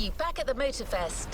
see you back at the Motorfest.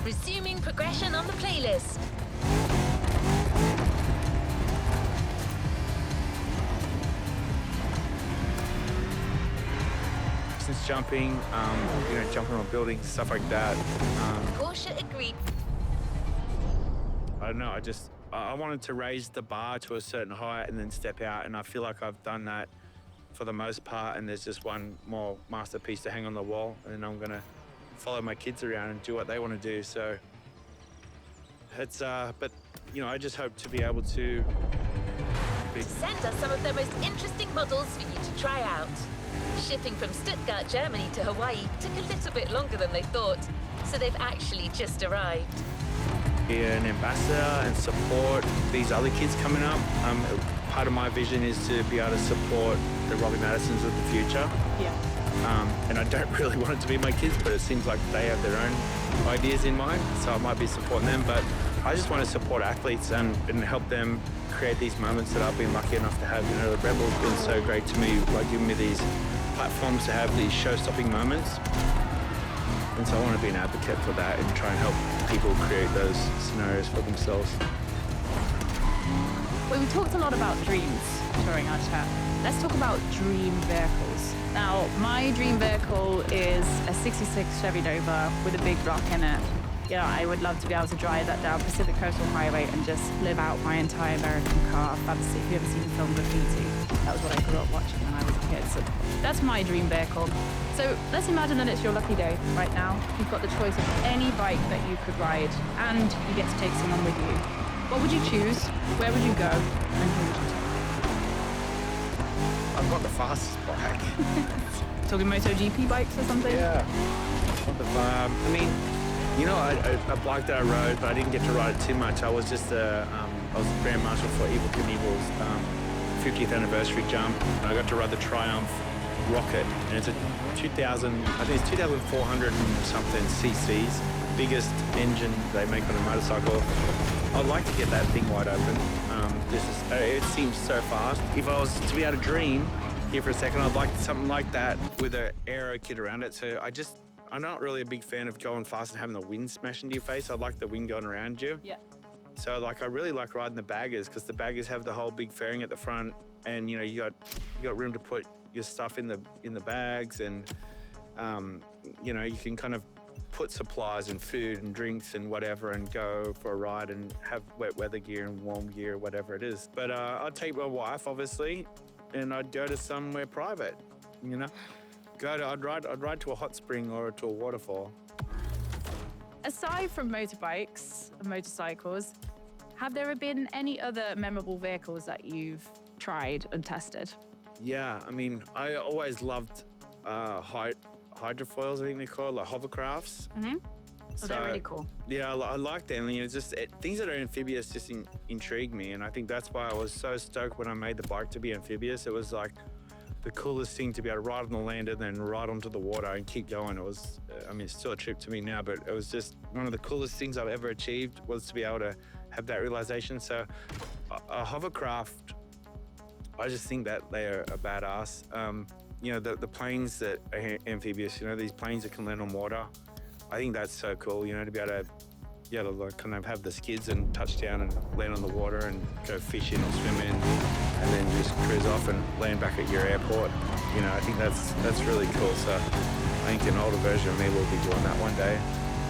Resuming progression on the playlist. Distance jumping, jumping on buildings, stuff like that. Porsche agreed. I don't know, I wanted to raise the bar to a certain height and then step out, and I feel like I've done that for the most part, and there's just one more masterpiece to hang on the wall, and then I'm gonna follow my kids around and do what they want to do. So It's but you know, I just hope to be able to be. Send us some of their most interesting models for you to try out. Shipping from Stuttgart, Germany to Hawaii took a little bit longer than they thought, so they've actually just arrived. Be an ambassador and support these other kids coming up. Part of my vision is to be able to support the Robbie Madisons of the future. Yeah. And I don't really want it to be my kids, but it seems like they have their own ideas in mind, so I might be supporting them. But I just want to support athletes and help them create these moments that I've been lucky enough to have. You know, the Rebel's been so great to me by giving me these platforms to have these show-stopping moments. And so I want to be an advocate for that and try and help people create those scenarios for themselves. Well, we talked a lot about dreams during our chat. Let's talk about dream vehicles. Now, my dream vehicle is a 66 Chevy Nova with a big block in it. You know, I would love to be able to drive that down Pacific Coastal Highway and just live out my entire American car fantasy. If you've ever seen the film Graffiti, that was what I grew up watching when I was a kid. So that's my dream vehicle. So let's imagine that it's your lucky day right now. You've got the choice of any bike that you could ride, and you get to take someone with you. What would you choose? Where would you go? And who would you take? I've got the fastest bike. Talking MotoGP bikes or something? Yeah. I mean, you know, a bike that I rode, but I didn't get to ride it too much. I was just I was the Grand Marshal for Evil Knievel's 50th anniversary jump, and I got to ride the Triumph Rocket, and it's a 2,400 and something cc's, biggest engine they make on a motorcycle. I'd like to get that thing wide open. It seems so fast. If I was to be able to dream here for a second, I'd like something like that with an aero kit around it. So I'm not really a big fan of going fast and having the wind smash into your face. I like the wind going around you. Yeah. So like I really like riding the baggers because the baggers have the whole big fairing at the front, and you know you got room to put your stuff in the bags, and you know you can kind of put supplies and food and drinks and whatever and go for a ride and have wet weather gear and warm gear, whatever it is. But I'd take my wife obviously, and I'd go to somewhere private, you know. I'd ride to a hot spring or to a waterfall. Aside from motorbikes and motorcycles, have there been any other memorable vehicles that you've tried and tested? Yeah, I mean, I always loved hydrofoils, I think they're called, like hovercrafts. Mm-hmm. So they're really cool. Yeah, I like them. You know, things that are amphibious just intrigue me, and I think that's why I was so stoked when I made the bike to be amphibious. It was like the coolest thing to be able to ride on the land and then ride onto the water and keep going. It was, I mean, it's still a trip to me now, but it was just one of the coolest things I've ever achieved was to be able to have that realization. So a hovercraft, I just think that they are a badass. You know, the planes that are amphibious, you know, these planes that can land on water, I think that's so cool, you know, to be able to like kind of have the skids and touch down and land on the water and go fishing or swimming and then just cruise off and land back at your airport. You know, I think that's really cool. So I think an older version of me will be doing that one day.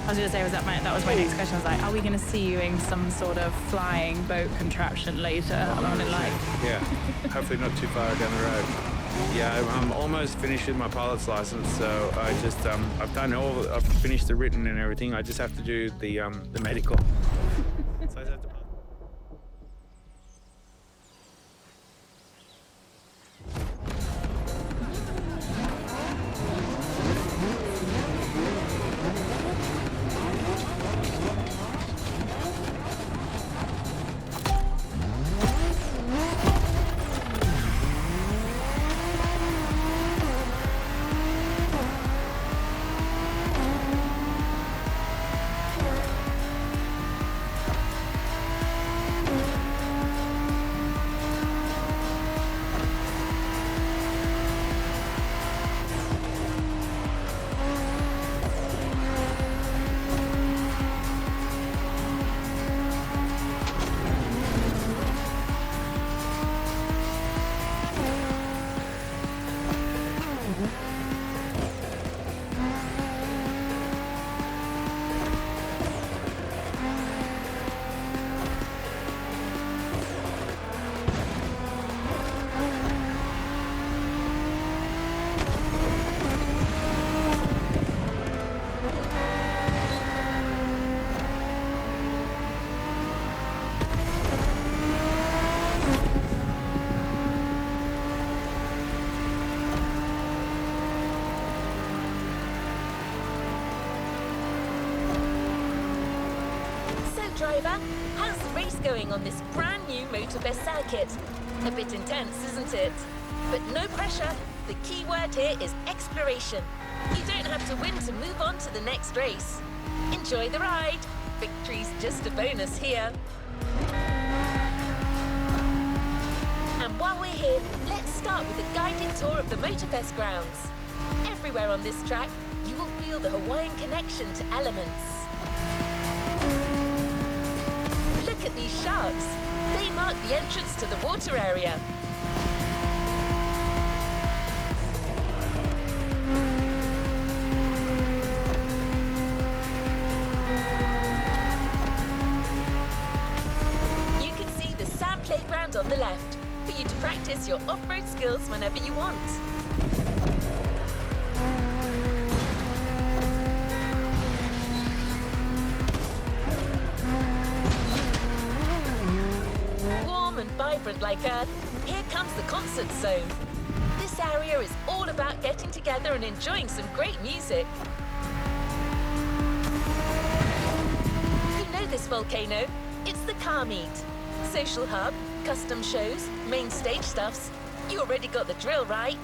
I was going to say, that was my next question. I was like, are we going to see you in some sort of flying boat contraption later on in life? Yeah, hopefully not too far down the road. Yeah, I'm almost finished with my pilot's license, so I just I've finished the written and everything. I just have to do the medical. So I just have to driver. How's the race going on this brand new Motorfest circuit? A bit intense, isn't it? But no pressure. The key word here is exploration. You don't have to win to move on to the next race. Enjoy the ride. Victory's just a bonus here. And while we're here, let's start with a guided tour of the Motorfest grounds. Everywhere on this track, you will feel the Hawaiian connection to elements. Look at these sharks. They mark the entrance to the water area. You can see the sand playground on the left for you to practice your off-road skills whenever you want. And vibrant like Earth, here comes the concert zone. This area is all about getting together and enjoying some great music. You know this volcano? It's the car meet. Social hub, custom shows, main stage stuffs. You already got the drill, right?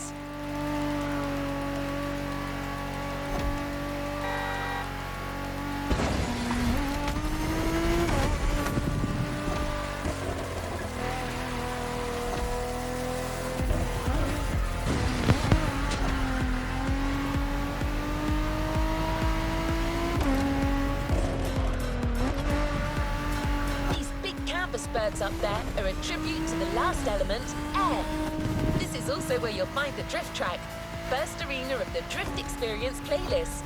Birds up there are a tribute to the last element, air. This is also where you'll find the drift track, first arena of the Drift Experience playlist.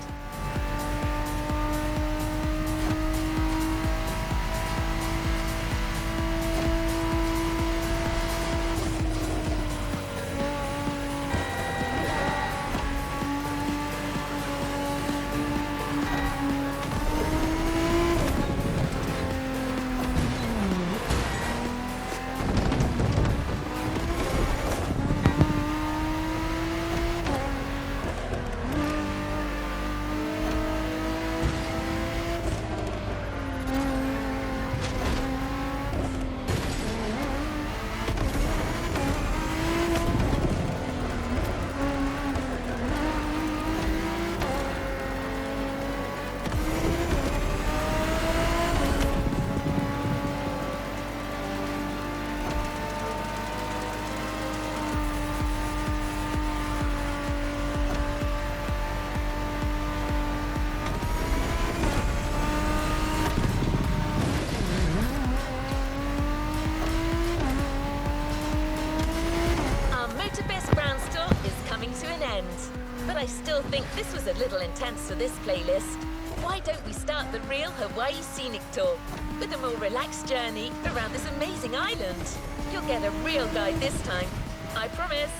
But I still think this was a little intense for this playlist. Why don't we start the real Hawaii Scenic Tour with a more relaxed journey around this amazing island? You'll get a real guide this time, I promise.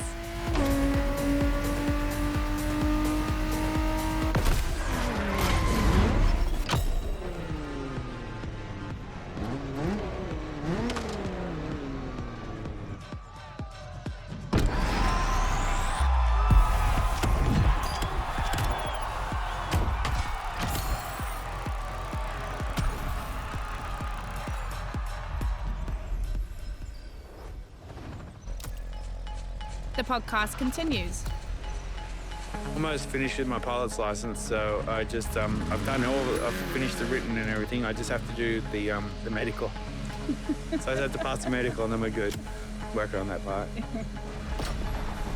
The podcast continues. Almost finished with my pilot's license, so I just I've done I've finished the written and everything. I just have to do the medical. So I just have to pass the medical and then we're good. Work on that part.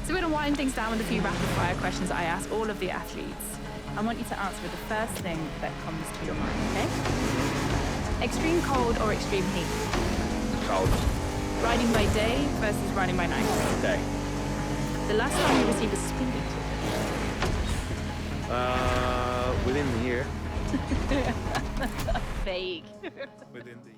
So we're going to wind things down with a few rapid fire questions that I ask all of the athletes. I want you to answer with the first thing that comes to your mind, okay? Extreme cold or extreme heat? Cold. Riding by day versus riding by night? Day. The last time you received a speeding ticket? Within the year. Vague. Within the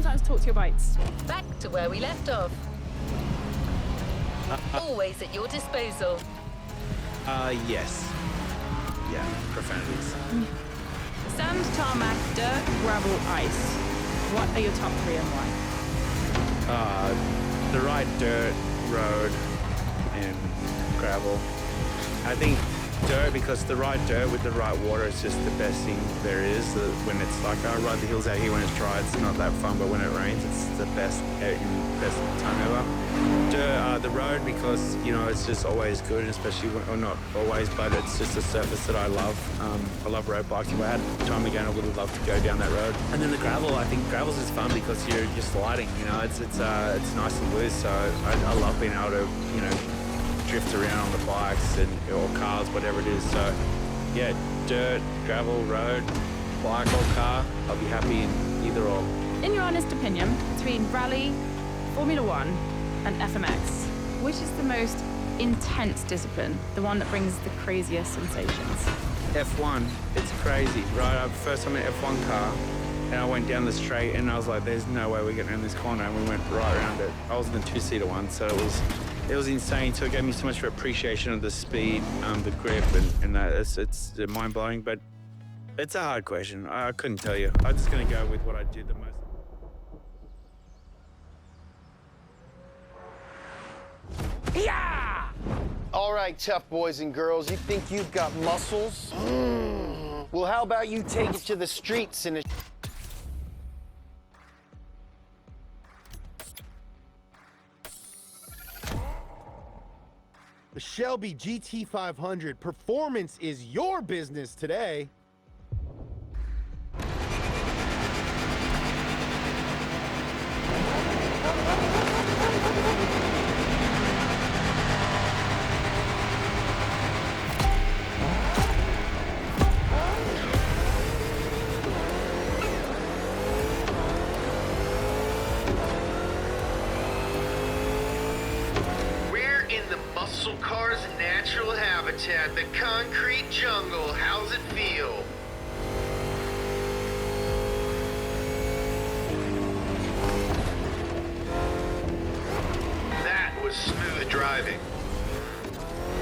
sometimes talk to your bikes. Back to where we left off. Always at your disposal. Yes. Yeah, profanities. Sand, tarmac, dirt, gravel, ice. What are your top three and why? The right dirt, road, and gravel. I think dirt, because the right dirt with the right water is just the best thing there is. When it's like, I ride the hills out here when it's dry, it's not that fun, but when it rains, it's the best time ever. The road, because, you know, it's just always good, especially when, or not always, but it's just a surface that I love. I love road biking. If I had time again, I would have loved to go down that road. And then the gravel, I think gravel's just fun because you're sliding, you know, it's nice and loose. So I love being able to, you know, drift around on the bikes or cars, whatever it is. So yeah, dirt, gravel, road, bike or car, I'll be happy in either or. In your honest opinion, between rally, Formula One, and FMX, which is the most intense discipline, the one that brings the craziest sensations? F1, it's crazy, right? First time in an F1 car, and I went down the straight, and I was like, there's no way we're getting around this corner, and we went right around it. I was in the two-seater one, so it was insane. So it gave me so much appreciation of the speed, the grip, and that. It's mind-blowing, but it's a hard question. I couldn't tell you. I'm just going to go with what I do the most. Yeah! All right, tough boys and girls, you think you've got muscles? Well, how about you take it to the streets and The Shelby GT500 performance is your business today. muscle car's natural habitat, the concrete jungle. How's it feel? That was smooth driving.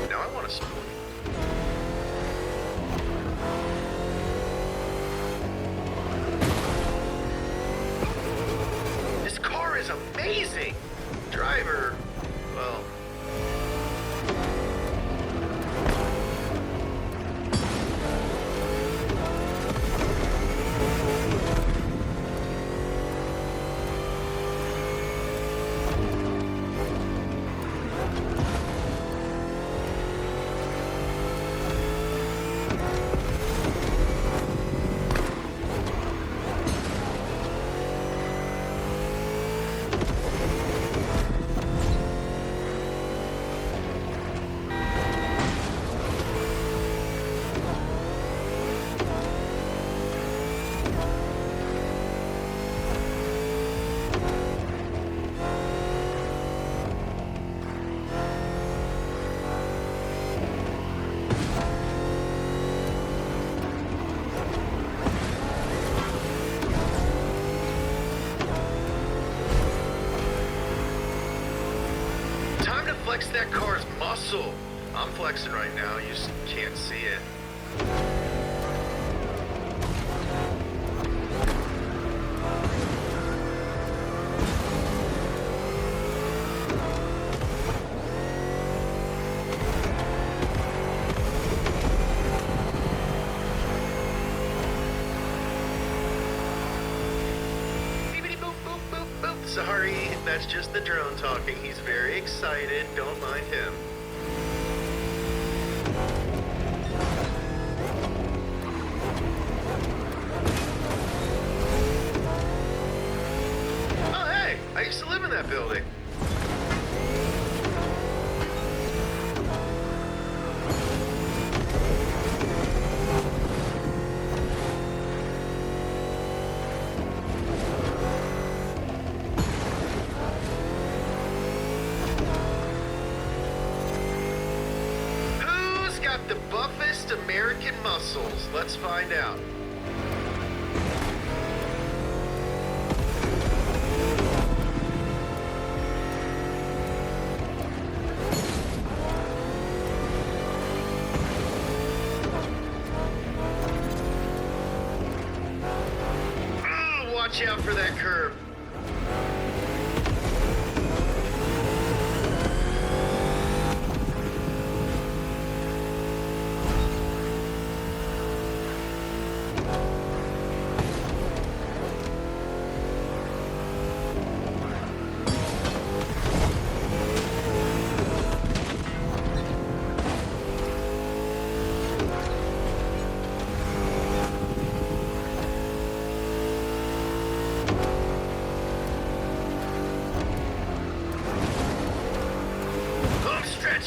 Now I want a spoon. This car is amazing. Driver, well... Flex that car's muscle. I'm flexing right now, you just can't see it. Sorry, that's just the drone talking. He's very excited. Don't mind him. Oh, hey! I used to live in that building. The buffest American muscles. Let's find out.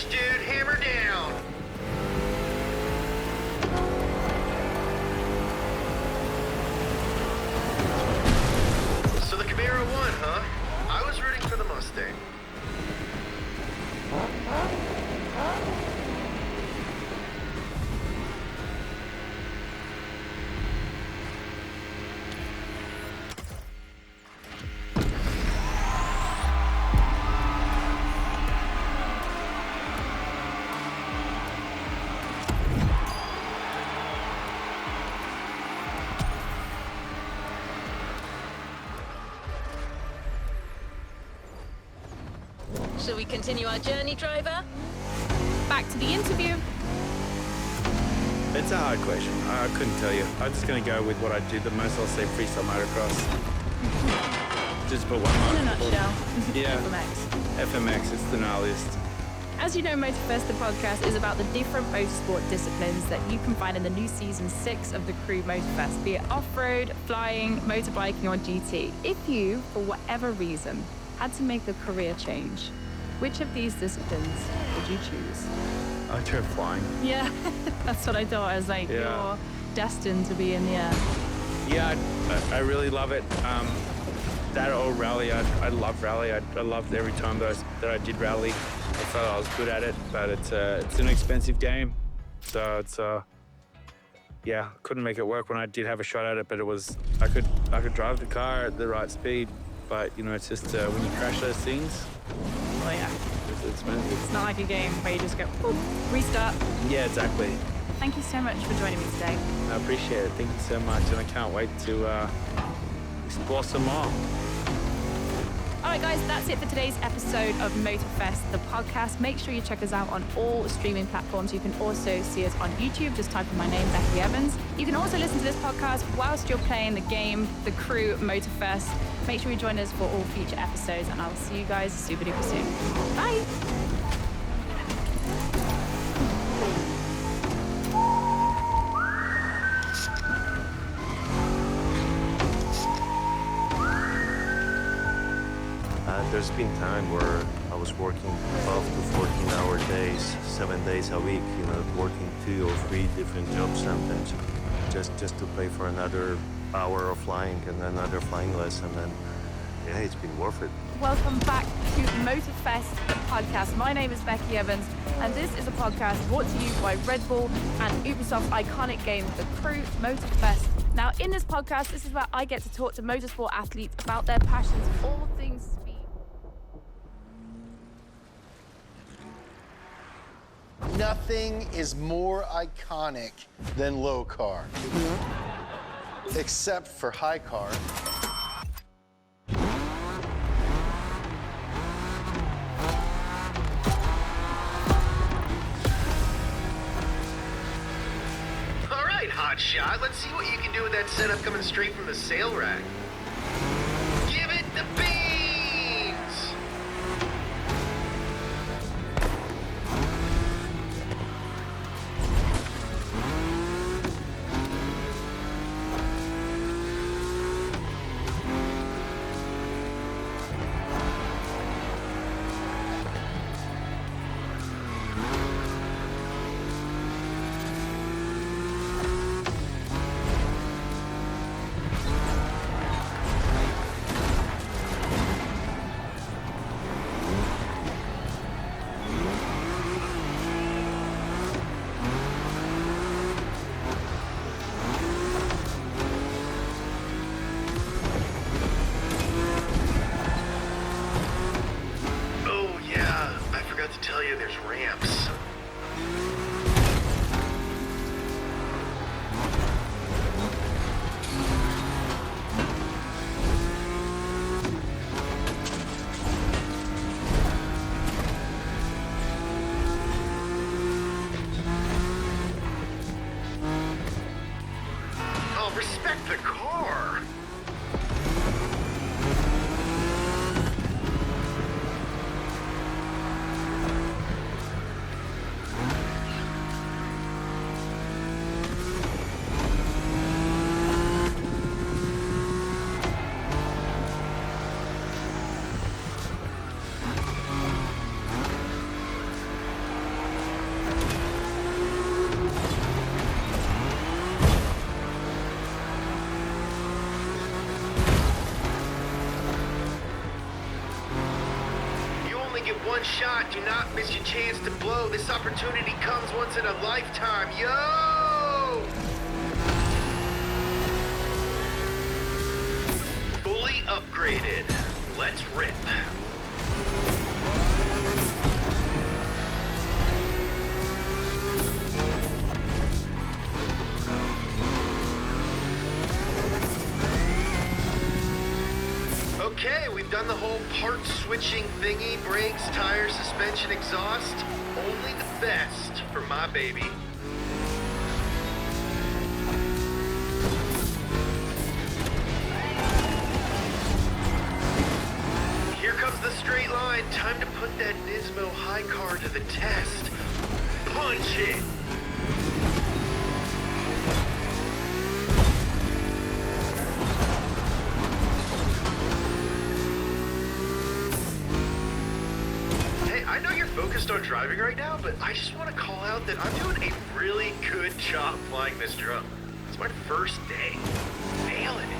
much, dude. Hammer down. So the Camaro won, huh? I was rooting for the Mustang. Shall we continue our journey, driver? Back to the interview. It's a hard question. I couldn't tell you. I'm just going to go with what I do the most. I'll say freestyle motocross. Just put one In a mark. nutshell. Yeah. FMX. FMX, it's the gnarliest. As you know, Motorfest, the podcast, is about the different motorsport disciplines that you can find in the new season 6 of the Crew Motorfest, be it off-road, flying, motorbiking, or GT. If you, for whatever reason, had to make a career change, which of these disciplines would you choose? I tried flying. Yeah, that's what I thought. I was like, Yeah. you're destined to be in the air. Yeah, I really love it. That or rally, I love rally. I loved every time that I did rally. I felt I was good at it, but it's an expensive game. So it's, yeah, couldn't make it work when I did have a shot at it, but I could drive the car at the right speed. But, you know, it's just when you crash those things, Well, yeah, it's expensive. it's not like a game where you just go, boop, restart. Yeah, exactly. Thank you so much for joining me today. I appreciate it. Thank you so much, and I can't wait to explore some more. All right, guys, that's it for today's episode of Motorfest, the podcast. Make sure you check us out on all streaming platforms. You can also see us on YouTube. Just type in my name, Becky Evans. You can also listen to this podcast whilst you're playing the game, The Crew Motorfest. Make sure you join us for all future episodes, and I'll see you guys super duper soon. Bye. There's been time where I was working 12 to 14-hour days, 7 days a week, you know, working 2 or 3 different jobs sometimes, just to pay for another hour of flying and another flying lesson, and yeah, it's been worth it. Welcome back to Motorfest, the podcast. My name is Becky Evans, and this is a podcast brought to you by Red Bull and Ubisoft's iconic game, The Crew Motorfest. Now, in this podcast, this is where I get to talk to motorsport athletes about their passions for all things speed. Nothing is more iconic than low car. Except for high car. All right, hotshot. Let's see what you can do with that setup coming straight from the sale rack. Give it the beans! Tell you there's ramps. Oh, respect the car. get one shot. Do not miss your chance to blow. This opportunity comes once in a lifetime. Yo! Fully upgraded. Let's rip. Okay, we've done the whole part switching thingy, brakes, tires, suspension, exhaust. Only the best for my baby. Here comes the straight line. Time to put that Nismo high car to the test. Punch it! I know you're focused on driving right now, but I just want to call out that I'm doing a really good job flying this drum. It's my first day. Nailing it.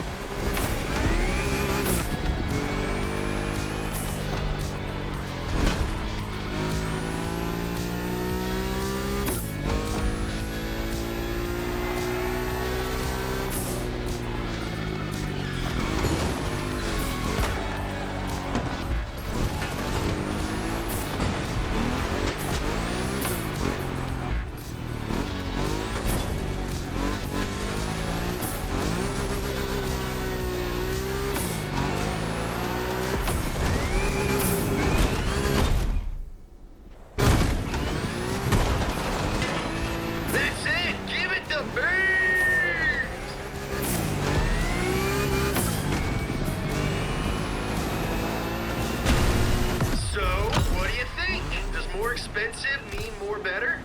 More expensive mean more better?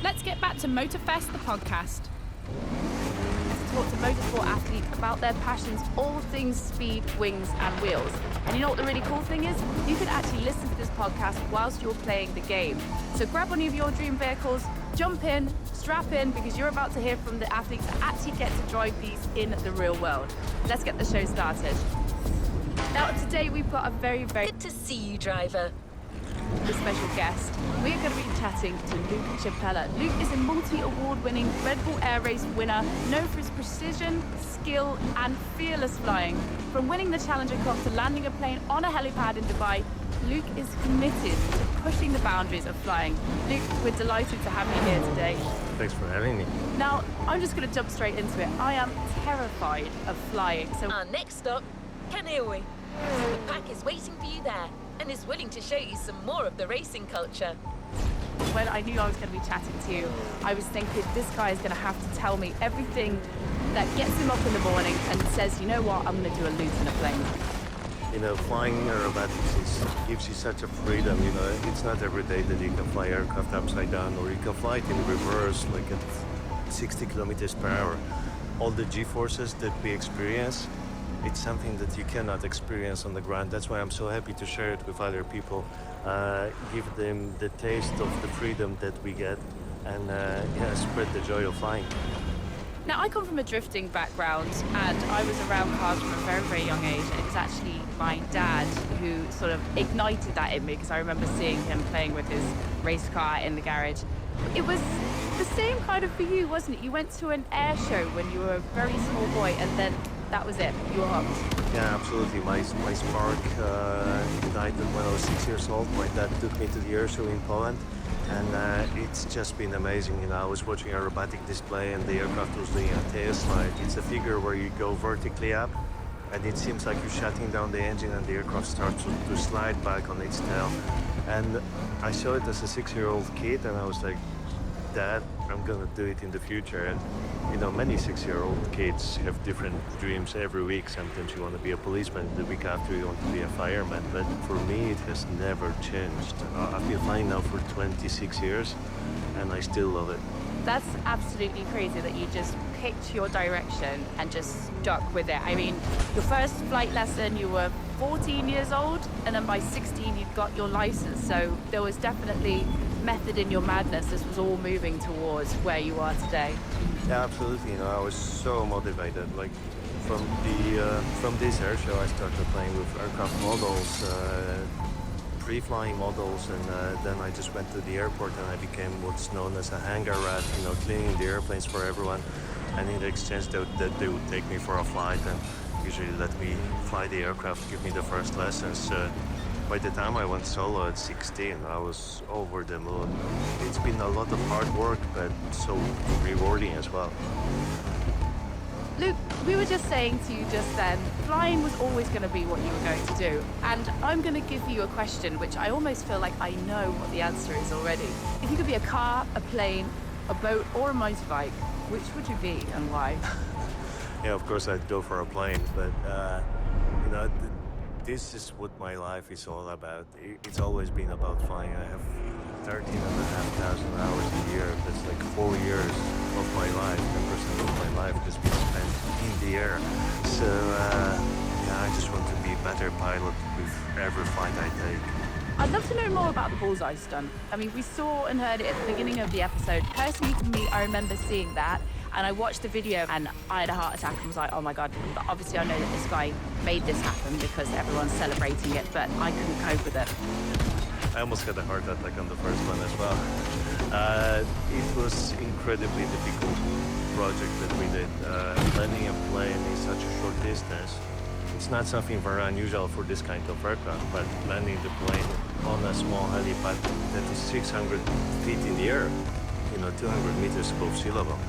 Let's get back to Motorfest, the podcast. Let's talk to motorsport athletes about their passions, all things speed, wings, and wheels. And you know what the really cool thing is? You can actually listen to this podcast whilst you're playing the game. So grab one of your dream vehicles, jump in, strap in, because you're about to hear from the athletes that actually get to drive these in the real world. Let's get the show started. Now, today we've got a very Good to see you, driver. special guest. We're going to be chatting to Luke Chapella. Luke is a multi-award-winning Red Bull Air Race winner, known for his precision, skill, and fearless flying. From winning the Challenger Cup to landing a plane on a helipad in Dubai, Luke is committed to pushing the boundaries of flying. Luke, we're delighted to have you here today. Thanks for having me. Now, I'm just going to jump straight into it. I am terrified of flying, so Our next stop, Kaneohe. The pack is waiting for you there and is willing to show you some more of the racing culture. when I knew I was going to be chatting to you, I was thinking this guy is going to have to tell me everything that gets him up in the morning and says, you know what, I'm going to do a loop in a plane. You know, flying aerobatics gives you such a freedom, you know. It's not every day that you can fly aircraft upside down, or you can fly it in reverse, like at 60 kilometers per hour. All the G-forces that we experience, it's something that you cannot experience on the ground. That's why I'm so happy to share it with other people, give them the taste of the freedom that we get, and spread the joy of flying. Now, I come from a drifting background, and I was around cars from a very, very young age, and it was actually my dad who sort of ignited that in me, because I remember seeing him playing with his race car in the garage. It was the same kind of for you, wasn't it? You went to an air show when you were a very small boy, and then that was it. You were hooked. Yeah, absolutely. My spark ignited when I was 6 years old. My dad took me to the air show in Poland, and it's just been amazing. You know, I was watching a aerobatic display, and the aircraft was doing a tail slide. It's a figure where you go vertically up, and it seems like you're shutting down the engine and the aircraft starts to slide back on its tail. And I saw it as a 6-year-old kid, and I was like, Dad, I'm gonna do it in the future. And you know, many 6-year-old kids have different dreams every week. Sometimes you want to be a policeman, the week after you want to be a fireman. But for me, it has never changed. I've been flying now for 26 years, and I still love it. That's absolutely crazy that you just picked your direction and just stuck with it. I mean, your first flight lesson, you were 14 years old, and then by 16, you'd got your license. So there was definitely method in your madness. This was all moving towards where you are today. Yeah, absolutely. You know, I was so motivated. Like from this air show, I started playing with aircraft models, pre-flying models, and then I just went to the airport and I became what's known as a hangar rat. You know, cleaning the airplanes for everyone. And in exchange, they would take me for a flight and usually let me fly the aircraft, give me the first lessons. By the time I went solo at 16, I was over the moon. It's been a lot of hard work, but so rewarding as well. Luke, we were just saying to you just then, flying was always going to be what you were going to do. And I'm going to give you a question, which I almost feel like I know what the answer is already. If you could be a car, a plane, a boat, or a motorbike, which would you be and why? Yeah, of course I'd go for a plane, but you know, this is what my life is all about. It's always been about flying. I have 13,500 hours a year. That's like 4 years of my life. 10% of my life has been spent in the air. So yeah, I just want to be a better pilot with every flight I take. I'd love to know more about the bullseye stunt. I mean, we saw and heard it at the beginning of the episode. Personally, for me, I remember seeing that, and I watched the video and I had a heart attack and was like, oh my God. But obviously I know that this guy made this happen because everyone's celebrating it, but I couldn't cope with it. I almost had a heart attack on the first one as well. It was incredibly difficult project that we did. Landing a plane in such a short distance. It's not something very unusual for this kind of aircraft, but landing the plane on a small helipad that is 600 feet in the air, you know, 200 meters above sea level,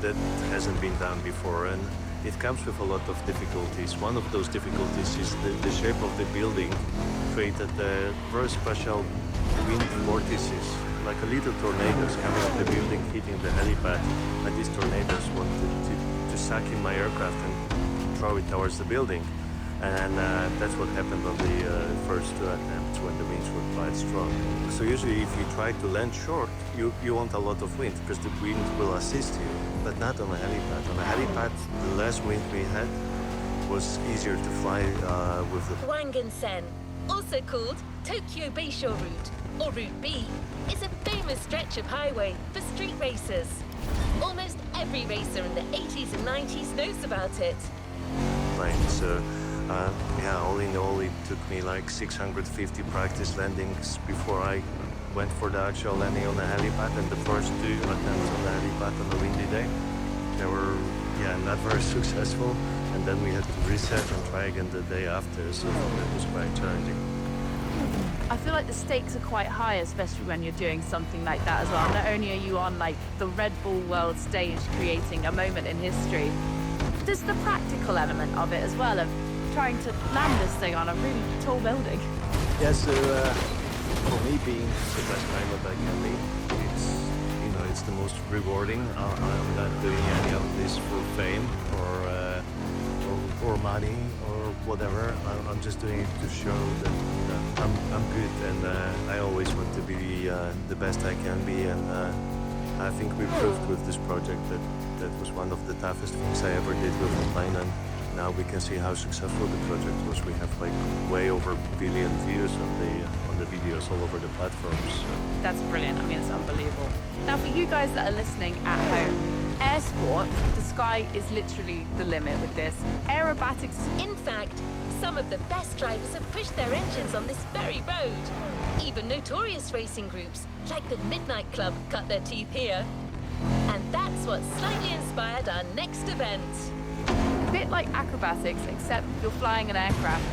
that hasn't been done before, and it comes with a lot of difficulties. One of those difficulties is the shape of the building created very special wind vortices, like a little tornadoes coming off the building, hitting the helipad, and these tornadoes wanted to suck in my aircraft and throw it towards the building. And that's what happened on the first two attempts when the winds were quite strong. So usually if you try to land short, you want a lot of wind because the wind will assist you, but not on a helipad. On a helipad, the less wind we had was easier to fly with the... Wangan-sen, also called Tokyo Bayshore Route, or Route B, is a famous stretch of highway for street racers. Almost every racer in the 80s and 90s knows about it. plane. So yeah, all in all, it took me like 650 practice landings before I went for the actual landing on the helipad, and the first two attempts on the helipad on a windy day, they were, yeah, not very successful, and then we had to reset and try again the day after, so that was quite challenging. I feel like the stakes are quite high, especially when you're doing something like that as well. Not only are you on like the Red Bull World stage creating a moment in history, there's the practical element of it as well, of trying to land this thing on a really tall building. Yeah, so for me, being the best pilot I can be, it's, you know, it's the most rewarding. I'm not doing any of this for fame or money or whatever. I'm just doing it to show that, you know, I'm good, and I always want to be the best I can be, and I think we proved with this project that was one of the toughest things I ever did with the plane, and now we can see how successful the project was. We have like way over 1 billion views on the videos all over the platforms. That's brilliant. I mean, it's unbelievable. Now, for you guys that are listening at home, air sport, the sky is literally the limit with this. Aerobatics. In fact, some of the best drivers have pushed their engines on this very road. Even notorious racing groups, like the Midnight Club, cut their teeth here. And that's what slightly inspired our next event. A bit like acrobatics, except you're flying an aircraft.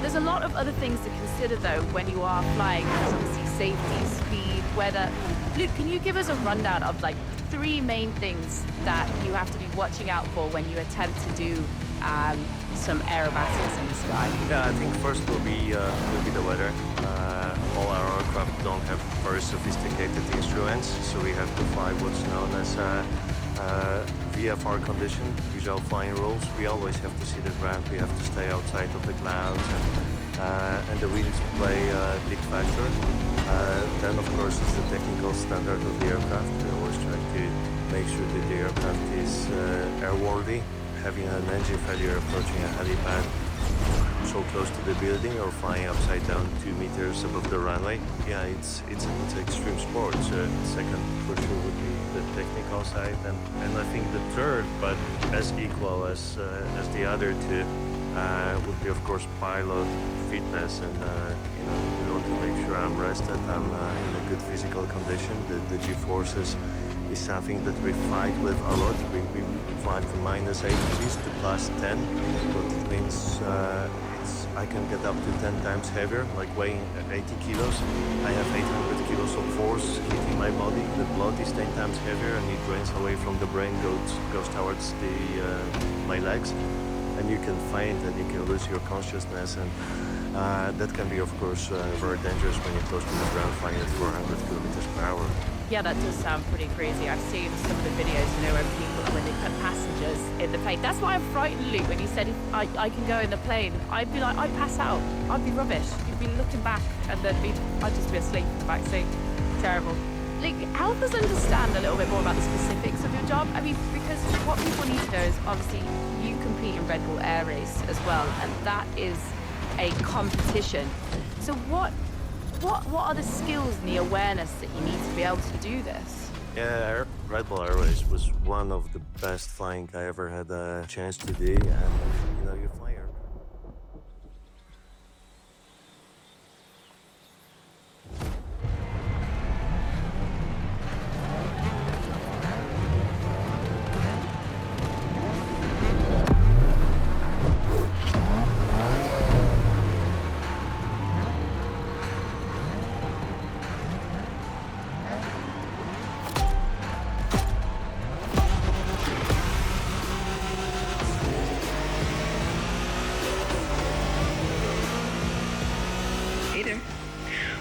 There's a lot of other things to consider, though, when you are flying. There's obviously safety, speed, weather. Luke, can you give us a rundown of like 3 main things that you have to be watching out for when you attempt to do some aerobatics in the sky? Yeah, I think first will be the weather. All our aircraft don't have very sophisticated instruments, so we have to fly what's known as VFR condition, visual flying rules. We always have to see the ground. We have to stay outside of the clouds, and the winds play a big factor. Then, of course, it's the technical standard of the aircraft. We always try to make sure that the aircraft is airworthy. Having an engine failure approaching a helipad so close to the building or flying upside down 2 meters above the runway, yeah, it's an extreme sport. Second, for sure, would be the technical side, and I think the third, but as equal as the other two, would be, of course, pilot fitness, and we want to make sure I'm rested, I'm in a good physical condition. The G-forces is something that we fight with a lot. We fly from -80s to +10, what it means I can get up to 10 times heavier, like weighing 80 kilos. I have 800 kilos of force hitting my body. The blood is 10 times heavier, and it drains away from the brain, goes towards my legs, and you can faint and you can lose your consciousness, and that can be, of course, very dangerous when you're close to the ground flying at 400 kilometers per hour. Yeah, that does sound pretty crazy. I've seen some of the videos, when they put passengers in the plane. That's why I'm frightened, Luke, when you said if I can go in the plane. I'd be like, I'd pass out. I'd be rubbish. You'd be looking back, and then I'd just be asleep in the back seat. Terrible. Luke, help us understand a little bit more about the specifics of your job. I mean, because what people need to know is obviously you compete in Red Bull Air Race as well, and that is a competition. So what are the skills and the awareness that you need to be able to do this? Yeah, Red Bull Air Race was one of the best flying I ever had a chance to do, and you fly air.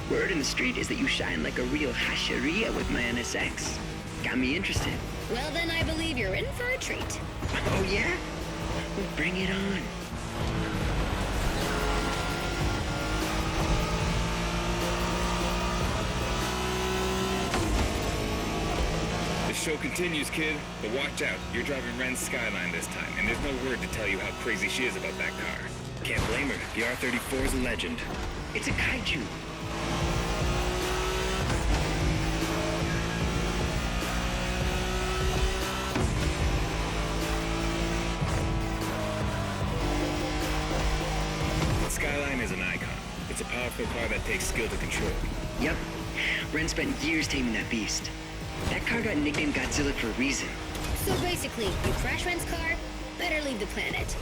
Word in the street is that you shine like a real hasheria with my NSX. Got me interested. Well, then I believe you're in for a treat. Oh, yeah? Well, bring it on. The show continues, kid, but watch out. You're driving Ren's Skyline this time, and there's no word to tell you how crazy she is about that car. Can't blame her. The R34 is a legend. It's a kaiju. Skyline is an icon. It's a powerful car that takes skill to control. Yep. Ren spent years taming that beast. That car got nicknamed Godzilla for a reason. So basically, you crash Ren's car, better leave the planet.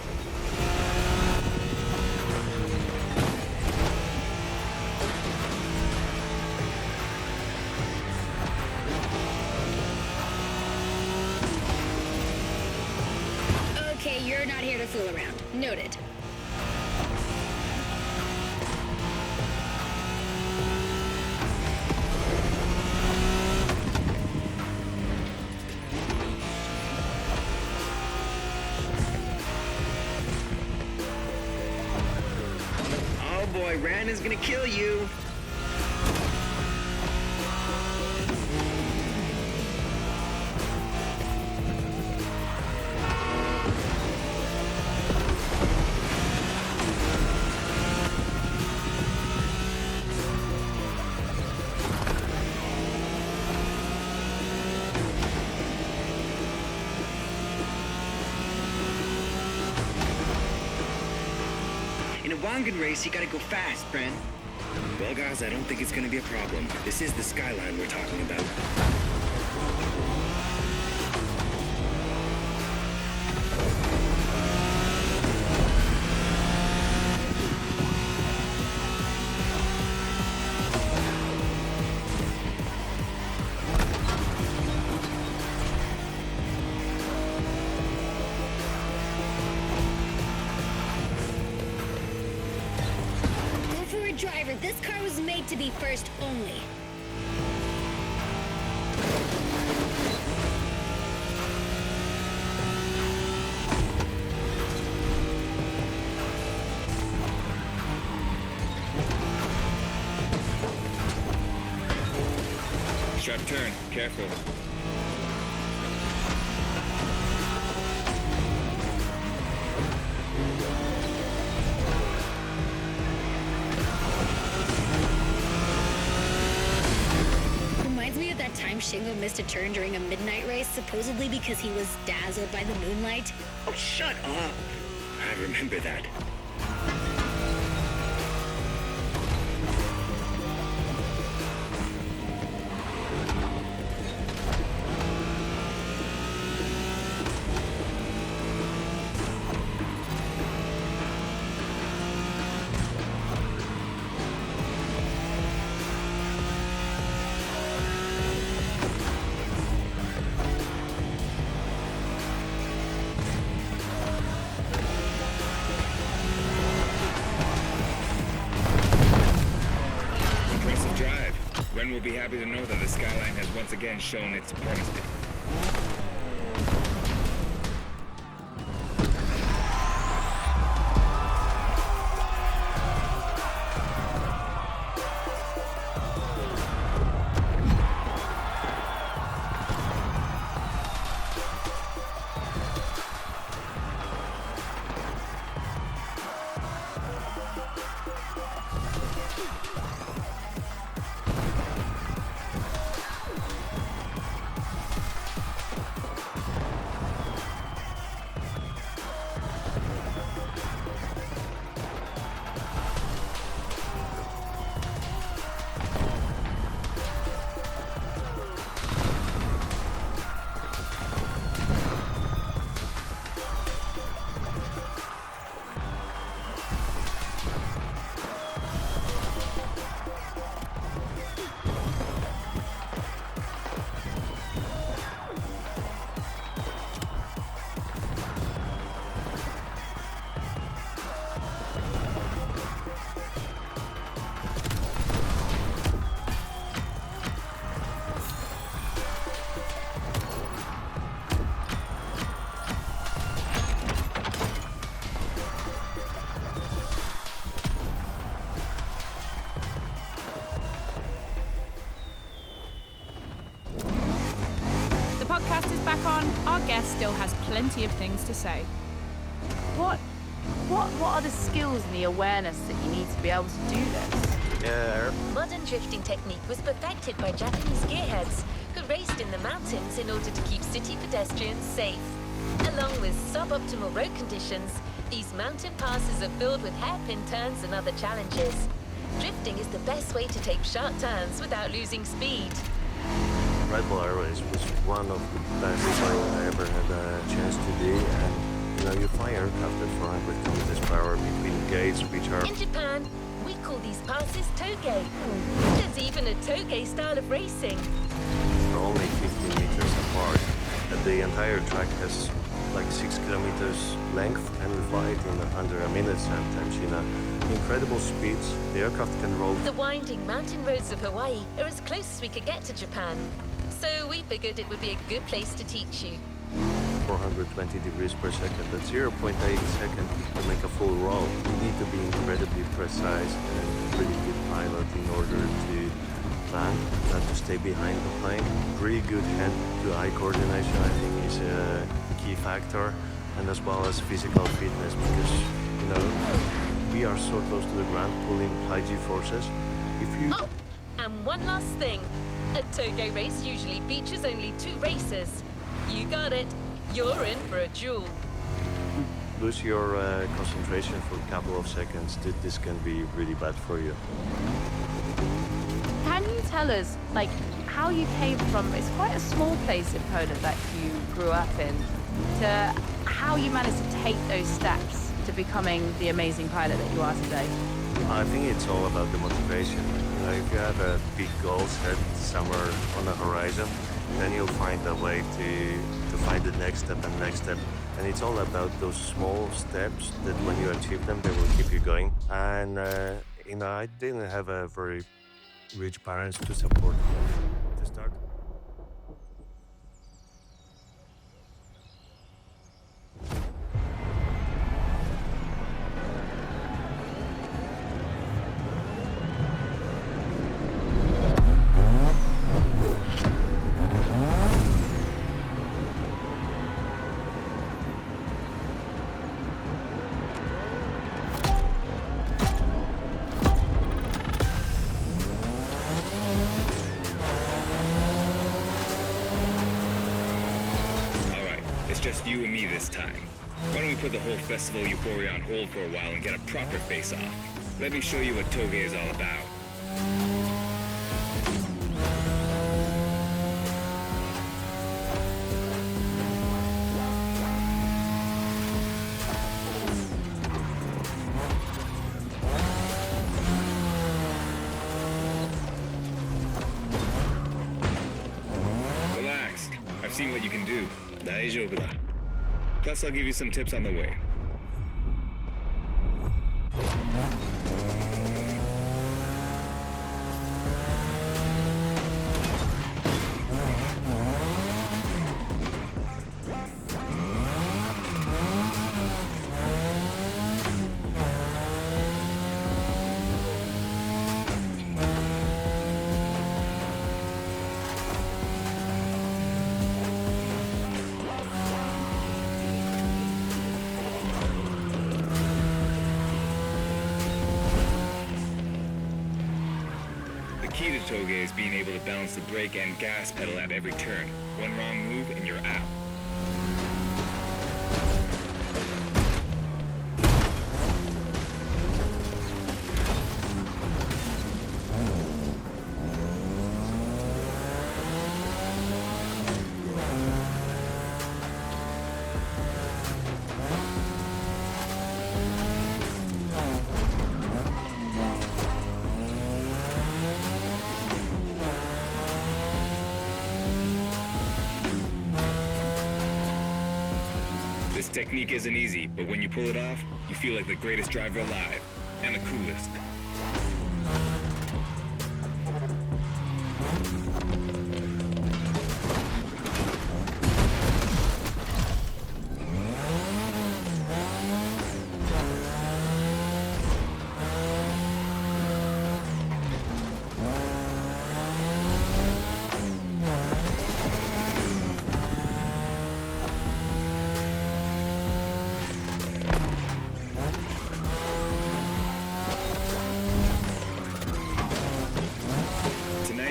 Okay, you're not here to fool around. Noted. Oh boy, Ren is gonna kill you. In a Wangan race, you gotta go fast, Bren. Well, guys, I don't think it's gonna be a problem. This is the Skyline we're talking about. driver, this car was made to be first only. Sharp turn. Careful. Reminds me of that time Shingo missed a turn during a midnight race, supposedly because he was dazzled by the moonlight. Oh, shut up. I remember that. Impressive drive. Ren will be happy to know that the Skyline has once again shown its supremacy. The podcast is back on. Our guest still has plenty of things to say. What are the skills and the awareness that you need to be able to do this? Yeah, Modern drifting technique was perfected by Japanese gearheads who raced in the mountains in order to keep city pedestrians safe. Along with suboptimal road conditions, these mountain passes are filled with hairpin turns and other challenges. Drifting is the best way to take sharp turns without losing speed. Red Bull Air Race was one of the best flying I ever had a chance to do, and you fly aircraft at 400 kilometers per hour between gates, which are In Japan, we call these passes toge. There's even a toge style of racing. only 15 meters apart. And the entire track has like 6 kilometers length, and we fly it in under a minute sometimes. Incredible speeds. The aircraft can roll. The winding mountain roads of Hawaii are as close as we could get to Japan. So we figured it would be a good place to teach you. 420 degrees per second. At 0.8 seconds to make a full roll. You need to be incredibly precise and really good pilot in order to plan, not to stay behind the plane. Really good hand-to-eye coordination, I think, is a key factor, and as well as physical fitness, because we are so close to the ground, pulling high G forces. If you Oh, and one last thing. A toge race usually features only 2 racers. You got it. You're in for a duel. lose your concentration for a couple of seconds, this can be really bad for you. Can you tell us, how you came from, it's quite a small place in Poland that you grew up in, to how you managed to take those steps to becoming the amazing pilot that you are today? I think it's all about the motivation. If you have a big goal set somewhere on the horizon, then you'll find a way to find the next step and next step. And it's all about those small steps that when you achieve them, they will keep you going. And You know, I didn't have a very rich parents to support me to start. Just you and me this time. Why don't we put the whole festival euphoria on hold for a while and get a proper face-off? Let me show you what Toge is all about. Relax. I've seen what you can do. 大丈夫だ. Plus, I'll give you some tips on the way. The key to Toge is being able to balance the brake and gas pedal at every turn. One wrong move and you're out. This technique isn't easy, but when you pull it off, you feel like the greatest driver alive, and the coolest.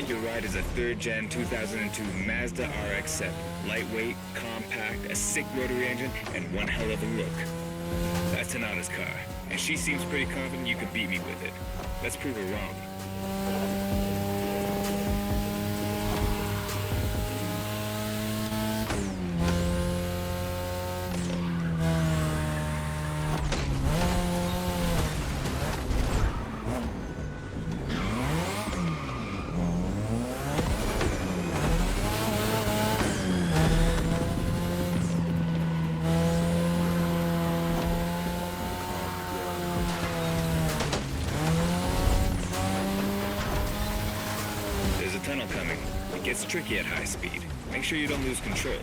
Your ride is a 3rd Gen 2002 Mazda RX-7. Lightweight, compact, a sick rotary engine, and one hell of a look. That's Tanana's car, and she seems pretty confident you could beat me with it. Let's prove her wrong. Tunnel coming. It gets tricky at high speed. Make sure you don't lose control.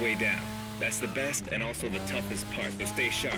Way down. That's the best and also the toughest part, so stay sharp.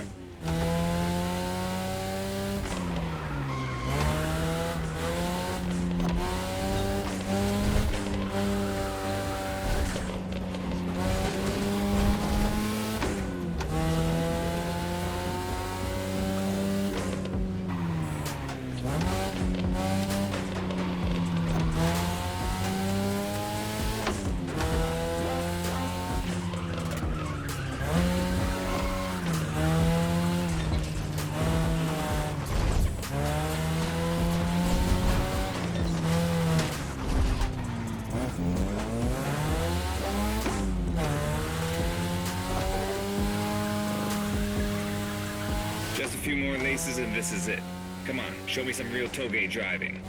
Just a few more laces and this is it. Come on, show me some real toge driving.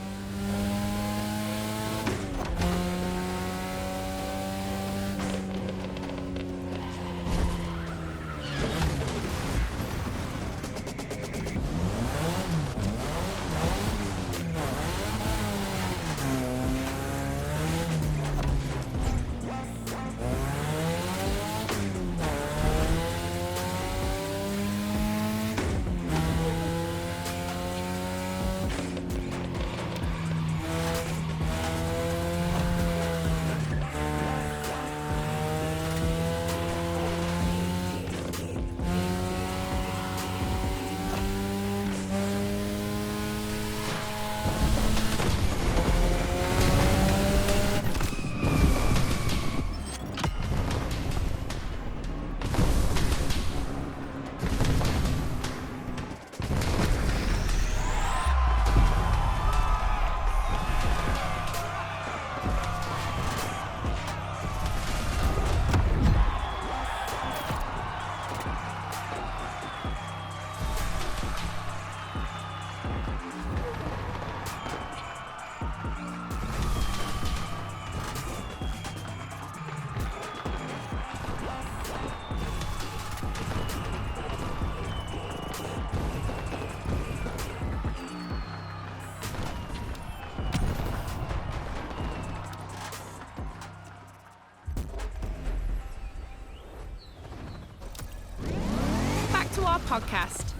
To our podcast.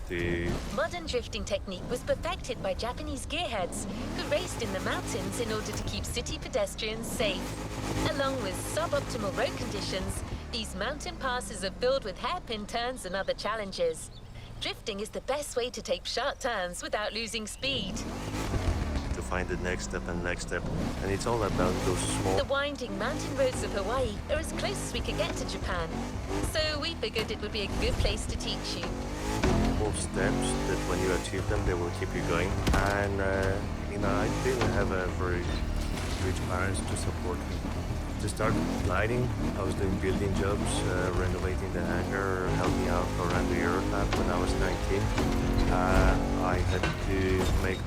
The Modern drifting technique was perfected by Japanese gearheads who raced in the mountains in order to keep city pedestrians safe. Along with suboptimal road conditions, these mountain passes are filled with hairpin turns and other challenges. Drifting is the best way to take sharp turns without losing speed. to find the next step and next step, and it's all about those small. The winding mountain roads of Hawaii are as close as we could get to Japan, so we figured it would be a good place to teach you. Small steps that when you achieve them, they will keep you going. And I didn't have a very rich parents to support me. To start gliding, I was doing building jobs, renovating the hangar, helping out around the Euro Lab when I was 19. I had to make